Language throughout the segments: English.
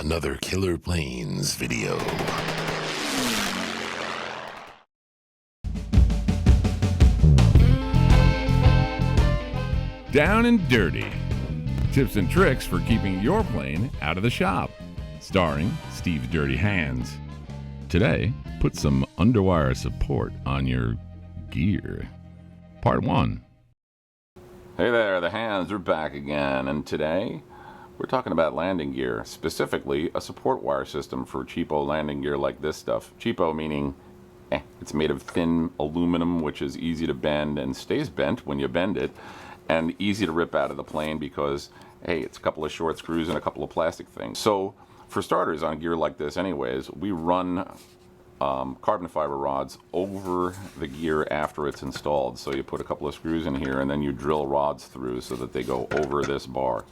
another Killer Planes video. Down and Dirty. Tips and tricks for keeping your plane out of the shop. Starring Steve's Dirty Hands. Today, put some underwire support on your gear. Part 1. Hey there, the hands are back again, and today we're talking about landing gear, specifically a support wire system for cheapo landing gear like this stuff. Cheapo meaning it's made of thin aluminum, which is easy to bend and stays bent when you bend it, and easy to rip out of the plane because, hey, it's a couple of short screws and a couple of plastic things. So for starters, on gear like this anyways, we run carbon fiber rods over the gear after it's installed. So you put a couple of screws in here and then you drill rods through so that they go over this bar.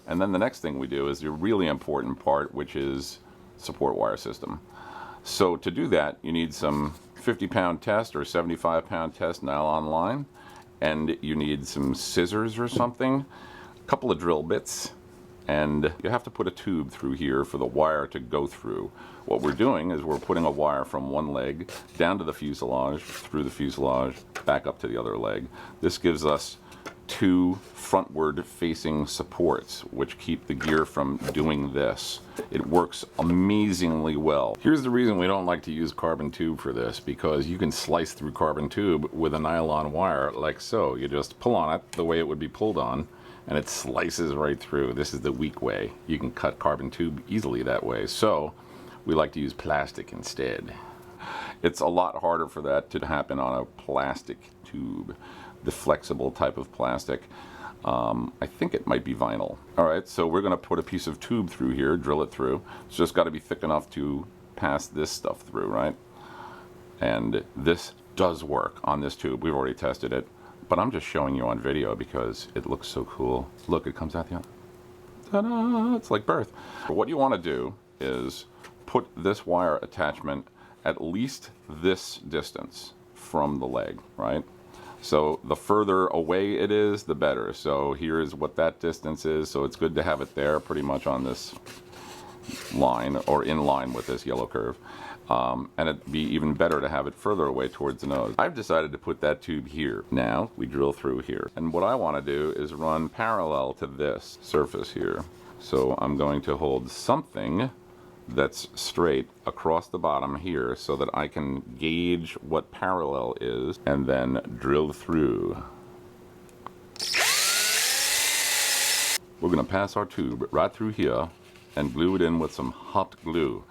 And then the next thing we do is the really important part, which is support wire system. So to do that, you need some 50-pound test or 75-pound test nylon line, and you need some scissors or something, a couple of drill bits, and you have to put a tube through here for the wire to go through. What we're doing is we're putting a wire from one leg down to the fuselage, through the fuselage, back up to the other leg. This gives us two frontward facing supports which keep the gear from doing this. It works amazingly well. Here's the reason we don't like to use carbon tube for this, because you can slice through carbon tube with a nylon wire like so. You just pull on it the way it would be pulled on and it slices right through. This is the weak way. You can cut carbon tube easily that way. So we like to use plastic instead. It's a lot harder for that to happen on a plastic tube, the flexible type of plastic. I think it might be vinyl. Alright, so we're going to put a piece of tube through here, drill it through. It's just got to be thick enough to pass this stuff through, right? And this does work on this tube. We've already tested it, but I'm just showing you on video because it looks so cool. Look, it comes out the other. Ta-da! It's like birth. What you want to do is put this wire attachment at least this distance from the leg, right? So the further away it is, the better. So here's what that distance is. So it's good to have it there pretty much on this line or in line with this yellow curve. And it'd be even better to have it further away towards the nose. I've decided to put that tube here. Now we drill through here. And what I want to do is run parallel to this surface here. So I'm going to hold something that's straight across the bottom here so that I can gauge what parallel is and then drill through. We're going to pass our tube right through here and glue it in with some hot glue.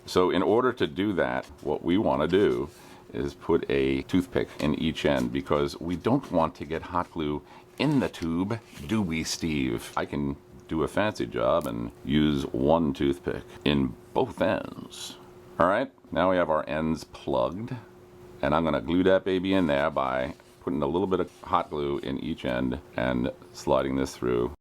So in order to do that, what we want to do is put a toothpick in each end because we don't want to get hot glue in the tube, do we, Steve? I can do a fancy job and use one toothpick in both ends. Alright, now we have our ends plugged, and I'm going to glue that baby in there by putting a little bit of hot glue in each end and sliding this through.